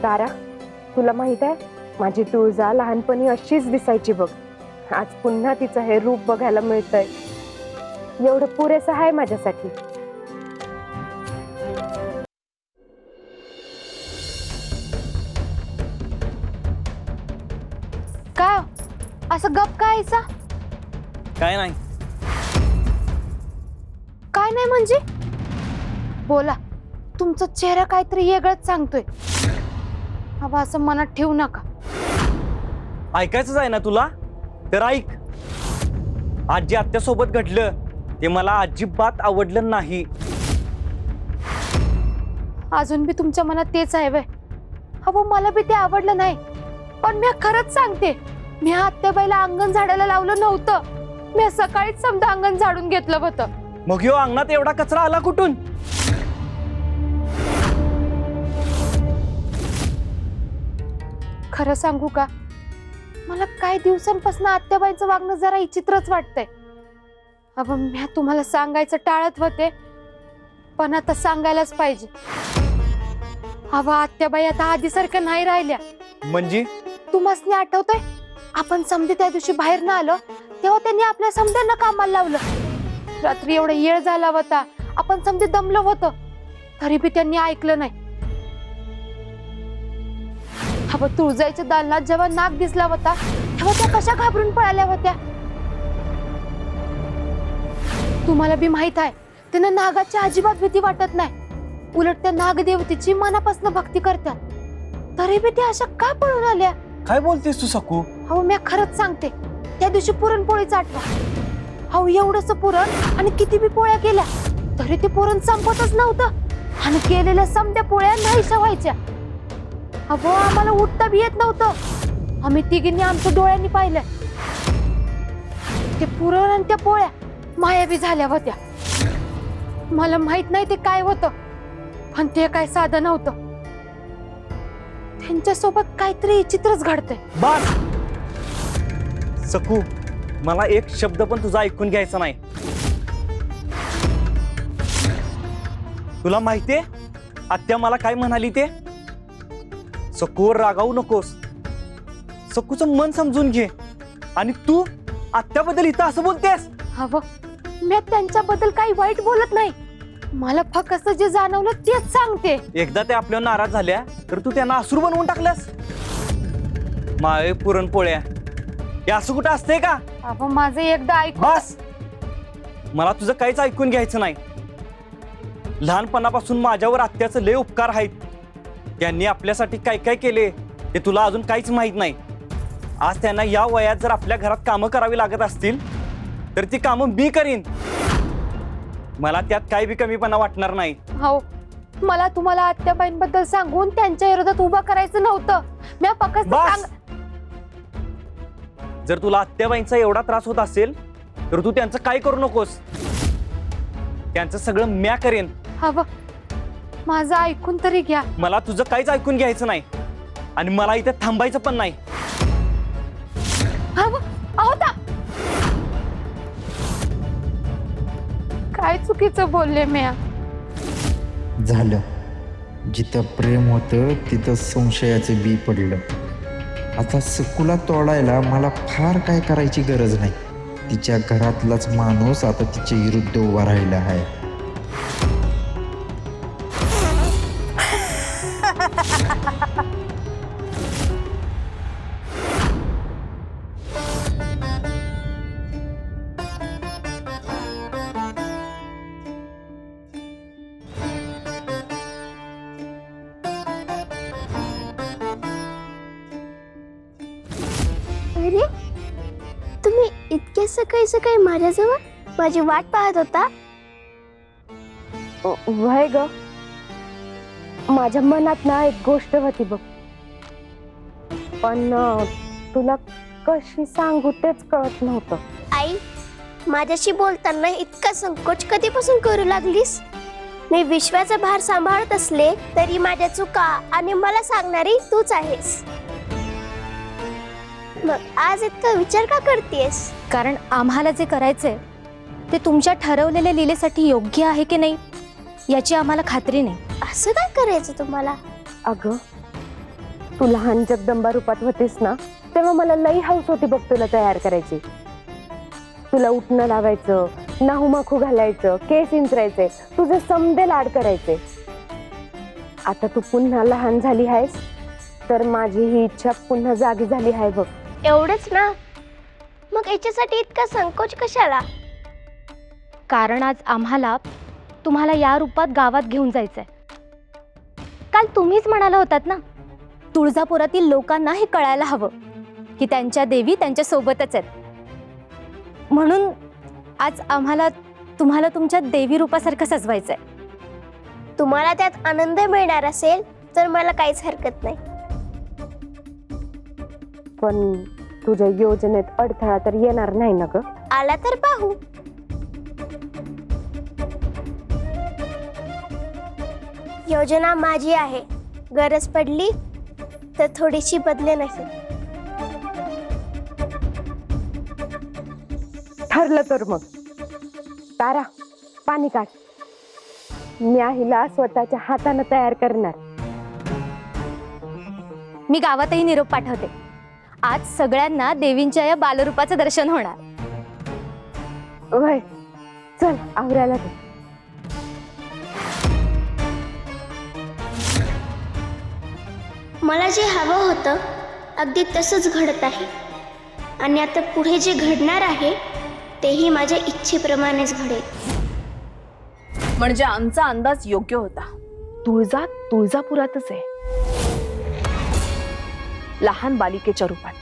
तारा, तुला माहित आहे माझी तुळजा लहानपणी अशीच दिसायची बघ. आज पुन्हा तिचं हे रूप बघायला मिळतंय. एवढं पुरेसं आहे माझ्यासाठी. का असं गप कायचा? काय नाही. काय नाही म्हणजे? बोला, तुमचा चेहरा काहीतरी वेगळंच सांगतोय. बाबा असं मनात ठेवू नका. ऐकायचंच आहे ना तुला, तर ऐक. आज जे आत्यासोबत घडलं ते मला अजिबात आवडलं नाही. अजून बी तुमच्या मनात तेच आहे व्हय? अहो मला बी ते आवडलं नाही, पण मी खरंच सांगते, मी आत्याबाईला अंगण झाडायला लावलं नव्हतं. मी सकाळीच समजा अंगण झाडून घेतलं होतं. मग ह्यो अंगणात एवढा कचरा आला कुठून? खरं सांगू का, मला काही दिवसांपासून आत्याबाईंचं वागणं जरा विचित्रच वाटतंय. अहो मी तुम्हाला सांगायचं टाळत होते, पण आता सांगायलाच पाहिजे. अहो आत्याबाई आता आधीसारख्या नाही राहिल्या. म्हणजे तुम्हाला आठवतंय आपण समजे त्या दिवशी बाहेर ना आलो तेव्हा त्यांनी आपल्या समद्यांना कामाला लावलं. रात्री एवढा येळ झाला होता, आपण समजे दमलो होतो, तरी बी त्यांनी ऐकलं नाही. अहो तुळजाईच्या दालनात जेव्हा नाग दिसला होता तेव्हा त्या कशा घाबरून पळाल्या होत्या. तुम्हाला बी माहित आहे त्यांना नागाची अजिबात भीती वाटत नाही. उलट त्या नागदेवतेची मनापासून भक्ती करतात. तरी बी त्या अशा का पळून आल्या? काय बोलतेस तू सकू? अहो मी खरंच सांगते, त्या दिवशी पुरणपोळीचा आठवा. अहो एवढंच पुरण आणि किती बी पोळ्या केल्या तरी ते पुरण संपतच नव्हतं आणि केलेल्या समद्या पोळ्या नाहीशा व्हायच्या. अहो आम्हाला उठता बी येत नव्हतं. आम्ही तिघींनी आमच्या डोळ्यांनी पाहिलं. ते पुरण आणि त्या पोळ्या मायाबी झाल्या होत्या. मला माहित नाही ते काय होतं, पण ते काय साधं नव्हतं. त्यांच्यासोबत काहीतरी विचित्रच घडतंय. बस सकू, मला एक शब्द पण तुझा ऐकून घ्यायचा नाही. तुला माहितीये आत्या मला काय म्हणाली ते? सकूवर रागावू नकोस, सकूचं मन समजून घे. आणि तू आत्याबद्दल इथं असं बोलतेस? हवं, मी त्यांच्याबद्दल काही वाईट बोलत नाही. मला फक्त जे जाणवलं तेच सांगते. एकदा ते आपल्यावर नाराज झाल्या तर तू त्यांना असूर बनवून टाकल्यास. माळे पुरणपोळ्या हे असं कुठं असतंय का? अहो माझं एकदा ऐक. बस, मला तुझं काहीच ऐकून घ्यायचं नाही. लहानपणापासून माझ्यावर आत्याचं लय उपकार आहेत. त्यांनी आपल्यासाठी काय काय केले ते तुला अजून काहीच माहित नाही. आज त्यांना या वयात जर आपल्या घरात कामं करावी लागत असतील तर ती कामं मी करीन. मला त्यात काही बी कमीपणा वाटणार नाही. हो, मला तुम्हाला आत्याबाईंबद्दल सांगून त्यांच्या विरोधात उभा करायचं नव्हतं. मी फक्त बस, जर तुला आत्याबाईंचा एवढा त्रास होत असेल तर तू त्यांचं काय करू नकोस. त्यांचं सगळं म्या करेन. हवं, माझं ऐकून तरी घ्या. मला तुझं काहीच ऐकून घ्यायचं नाही आणि मला इथे थांबायचं पण नाही. हवं, अहो ता काय चुकीचं बोलले मी? झालं, जिथं प्रेम होतं तिथं संशयाचं बी पडलं. आता सकूला तोडायला मला फार काय करायची गरज नाही. तिच्या घरातलाच माणूस आता तिच्या विरुद्ध उभा राहिला आहे. अरे, तुम्ही इतक्या सकाळी सकाळी माझ्याजवळ माझी वाट पाहत होता? वय ग, माझ्या मनात ना एक गोष्ट होती बघ, पण तुला कशी सांगू तेच कळत नव्हतं. आई, माझ्याशी बोलताना इतका संकोच कधीपासून करू लागलीस? मी विश्वाचा भार सांभाळत असले तरी माझ्या चुका आणि मला सांगणारी तूच आहेस. मग आज इतका विचार का करतेस? कारण आम्हाला जे करायचंय ते तुमच्या ठरवलेल्या लीलेसाठी योग्य आहे की नाही याची आम्हाला खात्री नाही. असं काय करायचं तुम्हाला? अगं, तू लहान जगदंबा रूपात होतीस ना, तेव्हा मला लई हौस होती बघ तुला तयार करायची. तुला उठणं लावायचं, नाहूमाखू घालायचं, केस इंचरायचे, तुझे समदे लाड करायचे. आता तू पुन्हा लहान झाली आहेस, तर माझी ही इच्छा पुन्हा जागी झाली आहे बघ. एवढंच ना? मग याच्यासाठी इतका संकोच कशाला? कारण आज आम्हाला तुम्हाला या रूपात गावात घेऊन जायचंय. काल तुम्हीच म्हणाला होतात ना, तुळजापुरातील लोकांना हे कळायला हवं की त्यांच्या देवी त्यांच्या सोबतच आहेत. म्हणून आज आम्हाला तुम्हाला तुमच्या देवी रूपासारखं सजवायचंय. तुम्हाला त्यात आनंद मिळणार असेल तर मला काहीच हरकत नाही. पण तुझ्या योजनेत अडथळा तर येणार नाही ना ग? आला तर पाहू. योजना माझी आहे, गरज पडली तर थोडीशी बदले नाही. ठरलं तर मग. तारा, पाणी काढ. मी आईला स्वतःच्या हाताने तयार करणार. मी गावातही निरोप पाठवते. आज सगळ्यांना देवींच्या या बालरूपाचं दर्शन होणार. वय, चल आवरायला दे. मला जे हवं होतं अगदी तसंच घडत आहे. आणि आता पुढे जे घडणार आहे तेही माझ्या इच्छेप्रमाणेच घडेल. म्हणजे आमचा अंदाज योग्य होता. तुळजापुरातच आहे, लहान बालिकेच्या रूपात.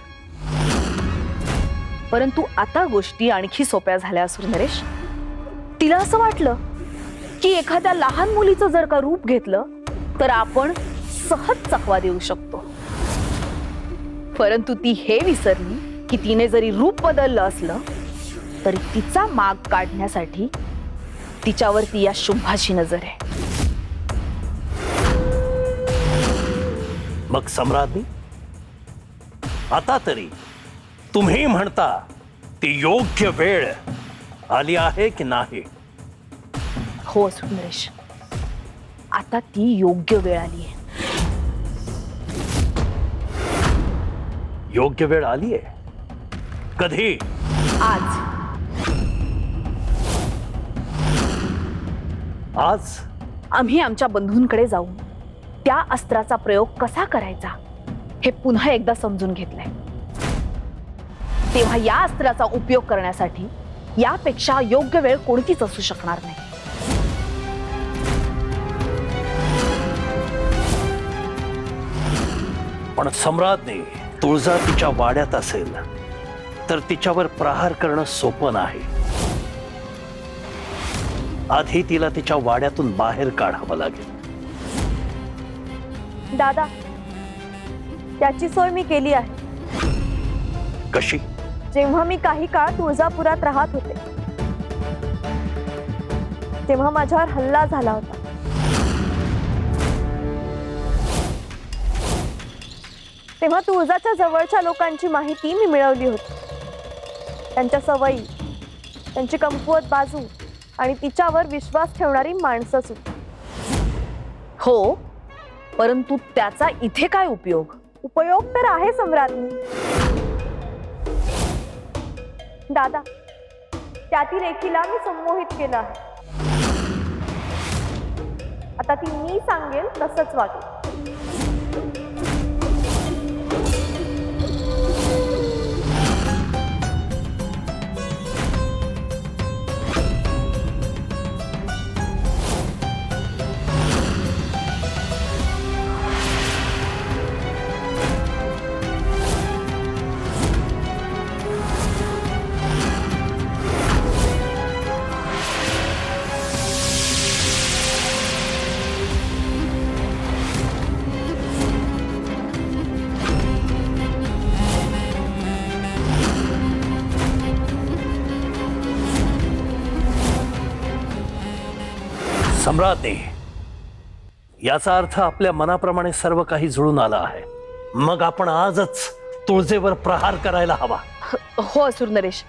परंतु आता गोष्टी आणखी सोप्या झाल्या असून नरेश, तिला असं वाटलं की एखाद्या लहान मुलीचं जर का रूप घेतलं तर आपण सहज चकवा देऊ शकतो. परंतु ती हे विसरली की तिने जरी रूप बदललं असलं तरी तिचा माग काढण्यासाठी तिच्यावरती या शुंभाची नजर आहे. मग सम्राज्ञी, आता तरी तुम्ही म्हणता ती योग्य वेळ आली आहे की नाही? हो सुंदरेश, आता ती योग्य वेळ आली आहे. योग्य वेळ आली आहे? कधी? आज. आज आम्ही आमच्या बंधूंकडे जाऊन त्या अस्त्राचा प्रयोग कसा करायचा हे पुन्हा एकदा समजून घेतलंय. तेव्हा या अस्त्राचा उपयोग करण्यासाठी यापेक्षा योग्य वेळ कोणतीच असू शकणार नाही. पण सम्राज्ञी, तुळजा तिच्या वाड्यात असेल तर तिच्यावर प्रहार करणं सोपं नाही. आधी तिला तिच्या वाड्यातून बाहेर काढावं लागेल. दादा, त्याची सोय मी केली आहे. कशी? जेव्हा मी काही काळ तुळजापुरात राहत होते तेव्हा माझ्यावर हल्ला झाला होता. तेव्हा तुळजाच्या जवळच्या लोकांची माहिती मी मिळवली होती. त्यांच्या सवयी, त्यांची कमकुवत बाजू आणि तिच्यावर विश्वास ठेवणारी माणसं सुद्धा. हो, परंतु त्याचा इथे काय उपयोग? उपयोग तर आहे सम्राज्ञी. दादा, त्यातील एकीला मी संमोहित केलं आहे. आता ती मी सांगेल तसंच वागेल. सम्राज्ञी, याचा अर्थ आपल्या मनाप्रमाणे सर्व काही जुळून आलं आहे. मग आपण आजच तुळजेवर प्रहार करायला हवा. हो असुर नरेश,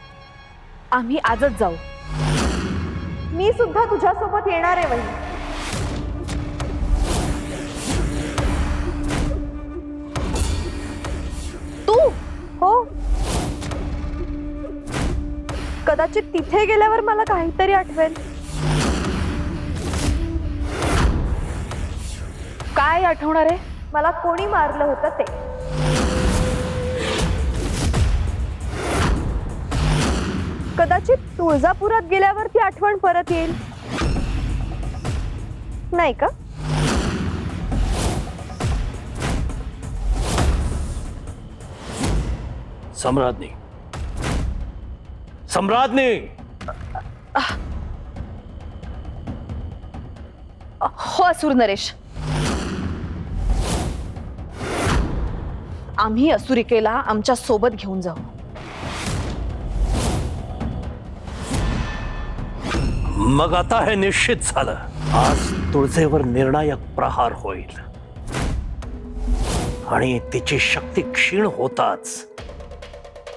आम्ही आजच जाऊ. मी सुद्धा तुझ्यासोबत येणार आहे वहिनी. कदाचित तिथे गेल्यावर मला काहीतरी आठवेल. काय आठवणार आहे? मला कोणी मारलं होतं ते. कदाचित तुळजापुरात गेल्यावर ती आठवण परत येईल, नाही का? सम्राज्ञी, सम्राज्ञी. हो असुर नरेश, आम्ही असुरिकेला आमच्या सोबत घेऊन जाऊ. मग आता हे निश्चित झालं, आज तुळजेवर निर्णायक प्रहार होईल आणि तिची शक्ती क्षीण होताच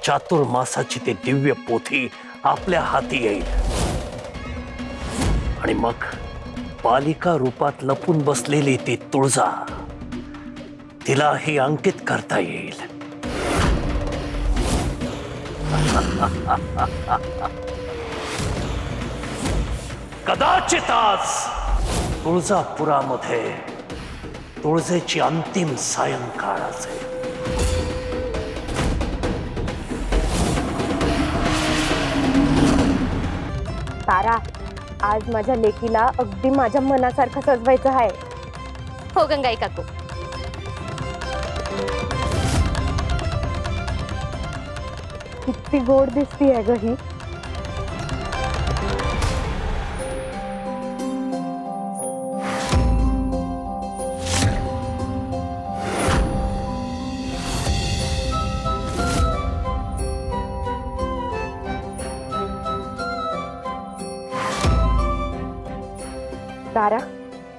चातुर्मासाची ते दिव्य पोथी आपल्या हाती येईल आणि मग बालिका रूपात लपून बसलेली ती तुळजा तिलाही अंकित करता येईल. कदाचित आज तुळजापुरामध्ये तुळजेची अंतिम सायंकाळ असेल. तारा, आज माझ्या लेकीला अगदी माझ्या मनासारखं सजवायचं आहे. हो गंगाई काकू. किती गोड दिसतीये ग ही. तारा,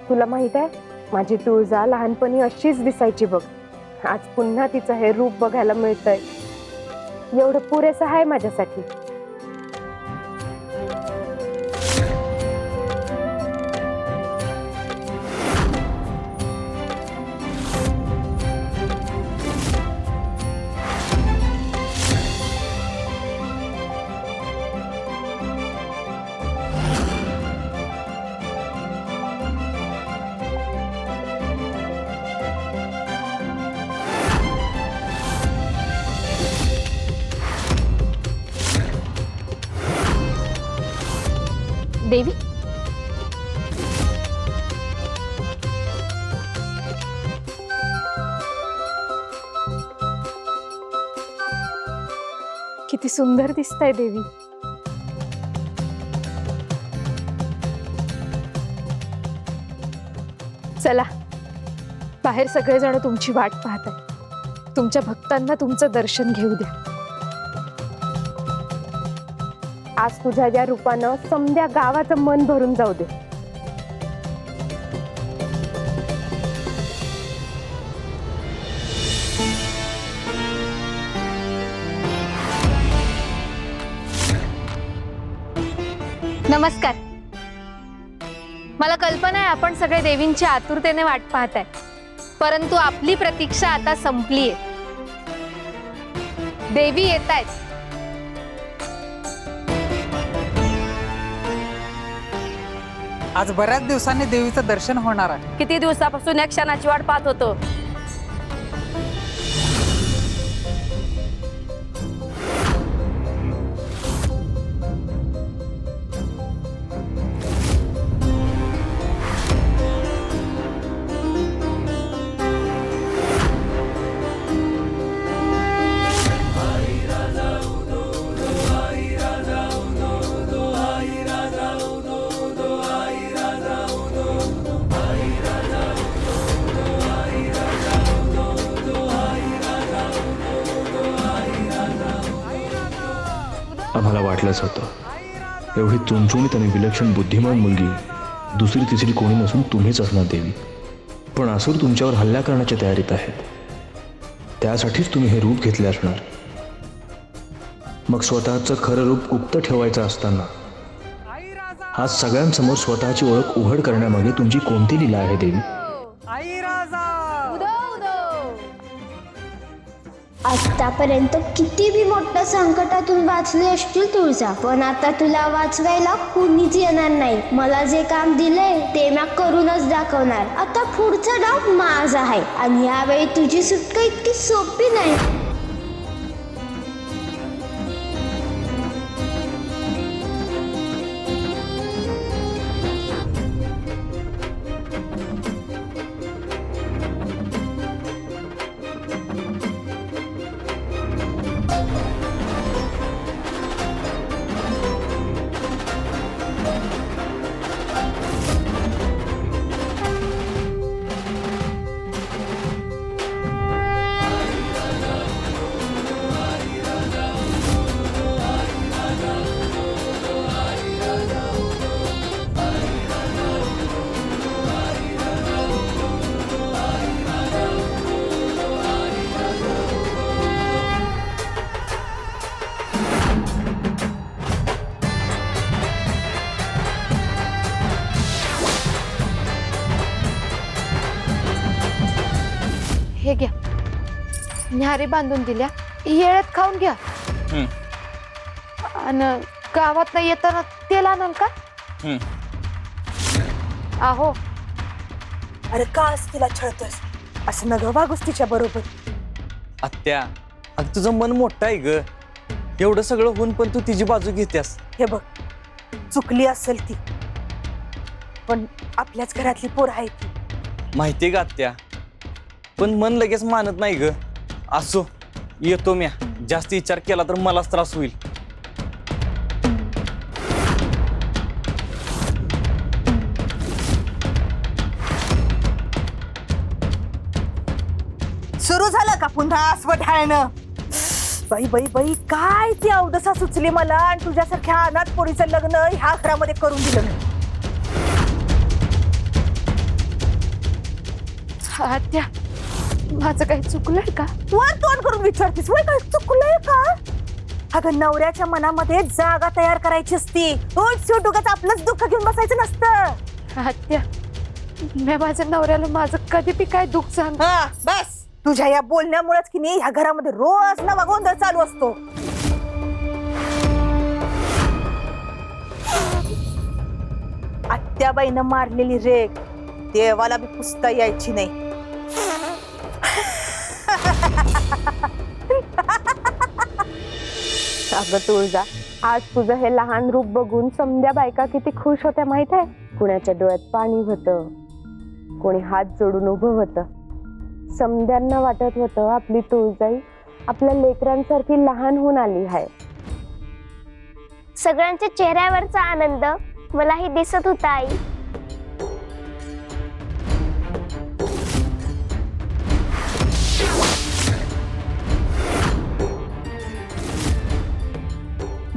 तुला माहित आहे, माझी तुळजा लहानपणी अशीच दिसायची बघ. आज पुन्हा तिचं हे रूप बघायला मिळतंय. एवढं पुरेसं आहे माझ्यासाठी. देवी, किती सुंदर दिसताय देवी. चला, बाहेर सगळेजण तुमची वाट पाहत आहेत. तुमच्या भक्तांना तुमचं दर्शन घेऊ द्या. आज तुझ्या या रूपानं समद्या गावाचं मन भरून जाऊ दे. नमस्कार. मला कल्पना आहे आपण सगळे देवींची आतुरतेने वाट पाहताय, परंतु आपली प्रतीक्षा आता संपलीये. देवी येतायत. आज बऱ्याच दिवसांनी देवीचं दर्शन होणार आहे. किती दिवसापासून या क्षणाची वाट पाहत होतो. आम्हाला वाटलंच होतं, एवढी चुणचुणीत आणि विलक्षण बुद्धिमान मुलगी दुसरी तिसरी कोणी नसून तुम्हीच असणार देवी. पण असुर तुमच्यावर हल्ला करण्याच्या तयारीत आहेत. त्यासाठीच तुम्ही हे रूप घेतले असणार. मग स्वतःचं खरं रूप गुप्त ठेवायचं असताना आज सगळ्यांसमोर स्वतःची ओळख उघड करण्यामागे तुमची कोणती लीला आहे देवी? आई राजा, आतापर्यंत किती बी मोठ्या संकटातून वाचले असतील तुळजा, पण आता तुला वाचवायला कुणीच येणार नाही. मला जे काम दिलंय ते मी करूनच दाखवणार. आता पुढचा डाव माझा आहे आणि यावेळी तुझी सुटका इतकी सोपी नाही. हे घ्या, न्याहारी बांधून दिल्या, येळ्यात खाऊन घ्या. आणि गावात नाही येताना तेल आणाल का? आहो. अरे का आज तिला छळतोस? असं न ग वागूस तिच्या बरोबर. आत्या, अगं तुझं मन मोठं आहे ग. एवढं सगळं होऊन पण तू तिची बाजू घेतेस. हे बघ, चुकली असेल ती, पण आपल्याच घरातली पोर आहे ती. माहितीये का आत्या, पण मन लगेच मानत नाही ग. असो, येतो म्या. जास्त विचार केला तर मलाच त्रास होईल. सुरू झालं का पुन्हा अस्वट ढाळणं? बाई बाई बाई, काय ती अवदसा सुचली मला, आणि तुझ्यासारख्या अनाथ पोरीचं लग्न ह्या घरामध्ये करून दिलं मी. आत्या, माझं काही चुकलंय का? वर तोंड करून विचारतीस, वय काय चुकलंय का? अगं नवऱ्याच्या मनामध्ये जागा तयार करायची असती. रोज उगाच आपलंच दुःख घेऊन बसायचं नसतं. आत्या, मी माझ्या नवऱ्याला माझं कधी बी काय दुःख सांग. हा बस, तुझ्या या बोलण्यामुळेच की नाही ह्या घरामध्ये रोज नवा गोंधळ चालू असतो. आत्याबाईनं मारलेली रेग देवाला बी पुसता यायची नाही. अगं तुळजा, आज तुझं हे लहान रूप बघून समध्या बायका किती खुश होत्या माहित आहे. कुणाच्या डोळ्यात पाणी होतं, कोणी हात जोडून उभं होतं. समध्यांना वाटत होतं आपली तुळजाई आपल्या लेकरांसारखी लहान होऊन आली आहे. सगळ्यांच्या चेहऱ्यावरचा आनंद मलाही दिसत होता आई.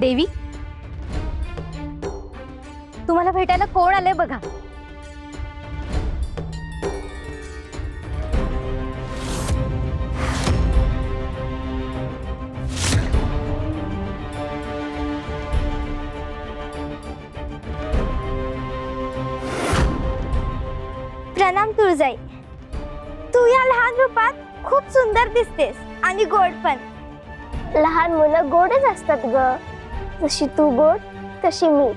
देवी, तुम्हाला भेटायला कोण आले बघा. प्रणाम तुळजाई. तू या लहान रूपात खूप सुंदर दिसतेस आणि गोड पण. लहान मुलं गोडच असतात ग. जशी तू गोड तशी मी.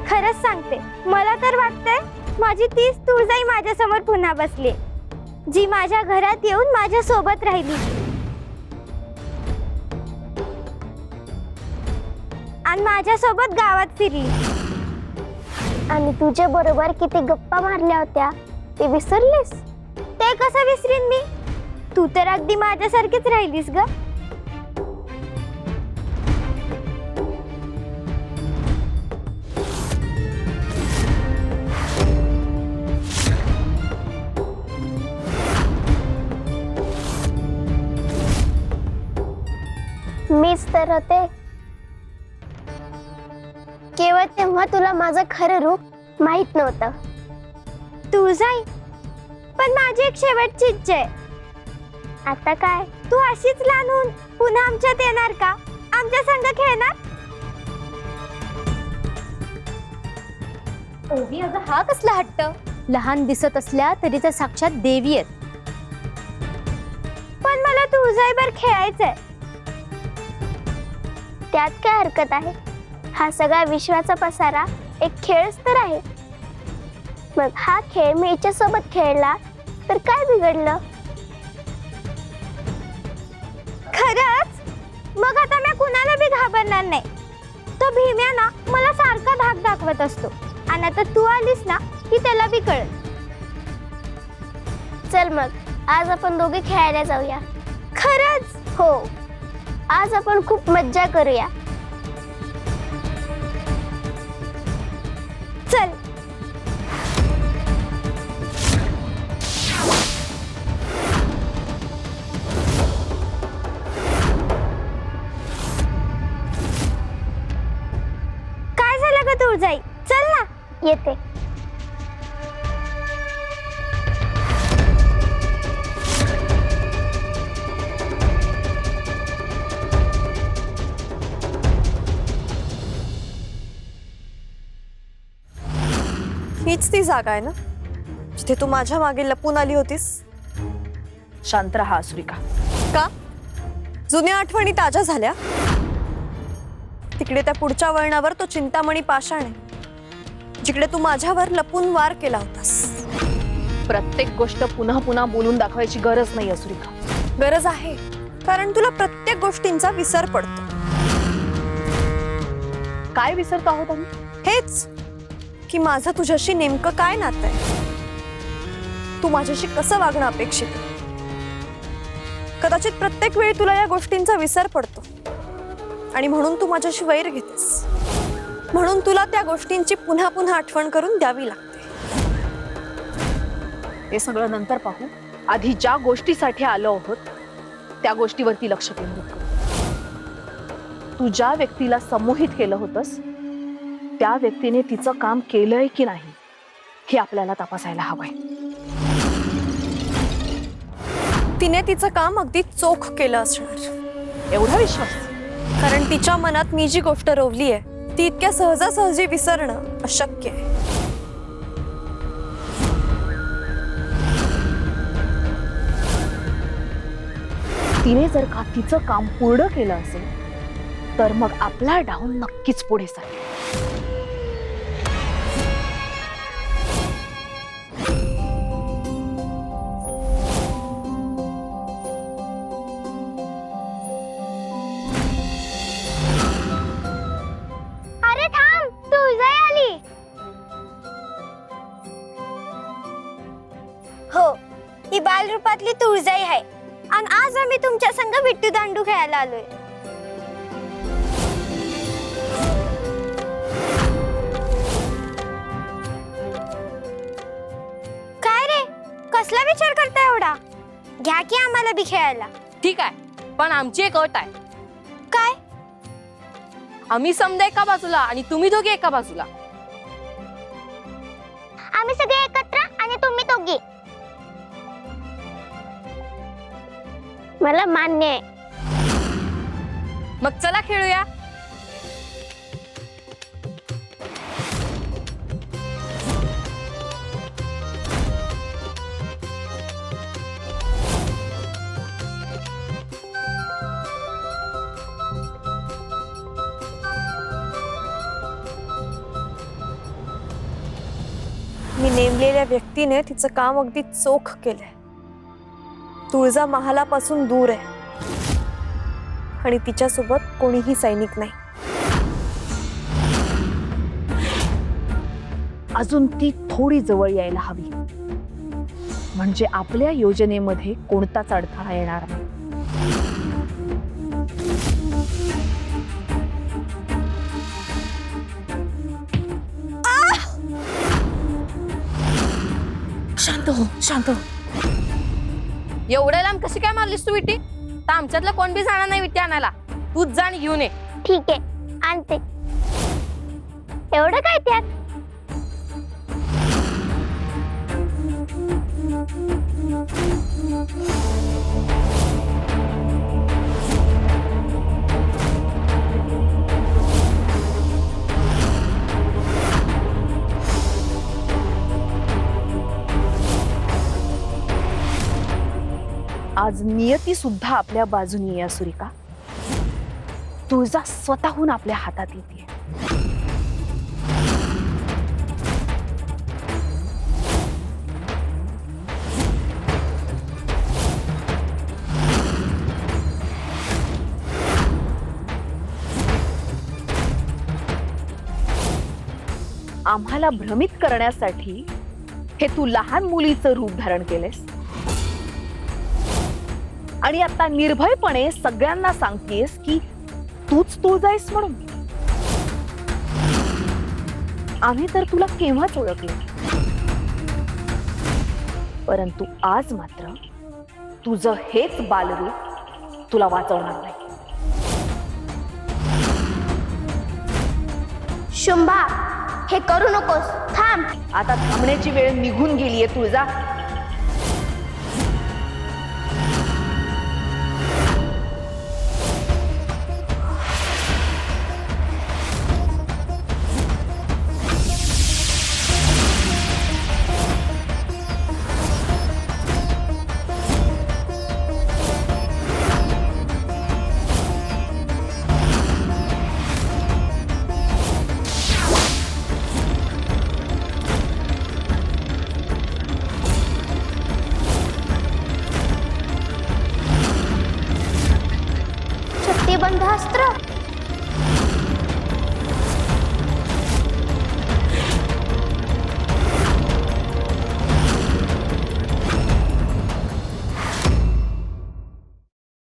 खरंच सांगते, मला तर वाटतंय माझी तीच तुळजाई माझ्या समोर पुन्हा बसली, जी माझ्या घरात येऊन माझ्या सोबत राहिली आणि माझ्या सोबत गावात फिरली. आणि तुझ्या बरोबर किती गप्पा मारल्या होत्या ते विसरलीस? ते कसं विसरीन मी? तू तर अगदी माझ्यासारखीच राहिलीस ग. मीच तर होते. केवळ तेव्हा तुला माझं खरं रूप माहित नव्हतं. तुळजाई, पण माझी एक शेवटची इच्छा आहे. आता काय तू अशीच लहान होऊन पुन्हा आमच्यात येणार का? आमच्या संग खेळणार? ओवी, अगं हा कसला हट्ट? लहान दिसत असल्या तरी त्या साक्षात देवी आहेत. तुळजाईभर खेळायचंय. त्यात काय हरकत आहे? हा सगळा विश्वाचा पसारा एक खेळच तर आहे. मग हा खेळ मी हिच्यासोबत खेळला तर काय बिघडलं? खरंच? मग आता मी कुणाला बी घाबरणार नाही. तो भीम्या ना मला सारखा धाक दाखवत असतो आणि आता तू आलीस ना की त्याला बी कळेल. चल मग आज आपण दोघे खेळायला जाऊया. खरंच? हो, आज आपण खूप मज्जा करूया. चल. काय झालं ग तुळजाई? चल ना. येते. हीच ती जागा आहे ना जिथे तू माझ्या मागे लपून आली होतीस? शांत राहा आसुरिका. का? जुन्या आठवणी ताज्या झाल्या? तिकडे त्या पुढच्या वळणावर तो चिंतामणी पाषाण आहे जिकडे तू माझ्यावर लपून वार केला होतास. प्रत्येक गोष्ट पुन्हा पुन्हा बोलून दाखवायची गरज नाही आसुरिका. गरज आहे, कारण तुला प्रत्येक गोष्टींचा विसर पडतो. काय विसरतो आहोत आम्ही? हेच की माझं तुझ्याशी नेमकं काय नातं आहे, तू माझ्याशी कसं वागणं अपेक्षित आहे. कदाचित प्रत्येक वेळी तुला या गोष्टींचा विसर पडतो आणि म्हणून तू माझ्याशी वैर घेतेस. म्हणून तुला त्या गोष्टींची पुन्हा पुन्हा आठवण करून द्यावी लागते. हे सगळं नंतर पाहू. आधी ज्या गोष्टीसाठी आलो आहोत त्या गोष्टीवरती लक्ष केंद्रित करू. तू ज्या व्यक्तीला संमोहित केलं होतंस त्या व्यक्तीने तिचं काम केलंय की नाही हे आपल्याला तपासायला हवंय. तिने तिचं काम अगदी चोख केलं असणार एवढा विश्वास? कारण तिच्या मनात मी जी गोष्ट रोवली आहे ती इतक्या सहजासहजी विसरणं अशक्य आहे. तिने जर का तिचं काम पूर्ण केलं असेल तर मग आपला डाऊन नक्कीच पुढे जाईल. अरे थांब, तुळजाई आली. हो, ही बालरूपातली तुळजाई आहे आणि आज आम्ही तुमच्या संग विट्टू दांडू खेळायला आलोय. काय रे, कसला विचार करता एवढा? घ्या की आम्हाला बी खेळायला. ठीक आहे, पण आमची एक अट आहे. काय? आम्ही समजा एका बाजूला आणि तुम्ही दोघे एका बाजूला. आम्ही सगळे एकत्र आणि तुम्ही दोघी. मला मान्य आहे. मग चला खेळूया. मी नेमलेल्या व्यक्तीने तिचं काम अगदी चोख केलंय. तुळजा महालापासून दूर आहे आणि तिच्यासोबत कोणीही सैनिक नाही. अजून ती थोडी जवळ यायला हवी म्हणजे आपल्या योजनेमध्ये कोणताच अडथळा येणार नाही. शांत हो, शांत हो. एवढ्या लांब कशी काय मारलीस तू विटी? तर आमच्यातलं कोण बी जाणार नाही विटी आणायला. तूच जा आणि घेऊन ये. ठीक आहे, आणते. एवढं काय त्यात? आज नियती सुद्धा आपल्या बाजूनी आहे सुरिका. तुळजा स्वतःहून आपल्या हातात येते. आम्हाला भ्रमित करण्यासाठी हे तू लहान मुलीचं रूप धारण केलेस आणि आता निर्भयपणे सगळ्यांना सांगतेस की तूच तुळजा आहेस म्हणून. आम्ही तर तुला केव्हाच ओळखले, परंतु आज मात्र तुझं हेच बालरूप तुला वाचवणार नाही. शुंभा, हे करू नकोस, थांब. आता थांबण्याची वेळ निघून गेलीये तुळजा.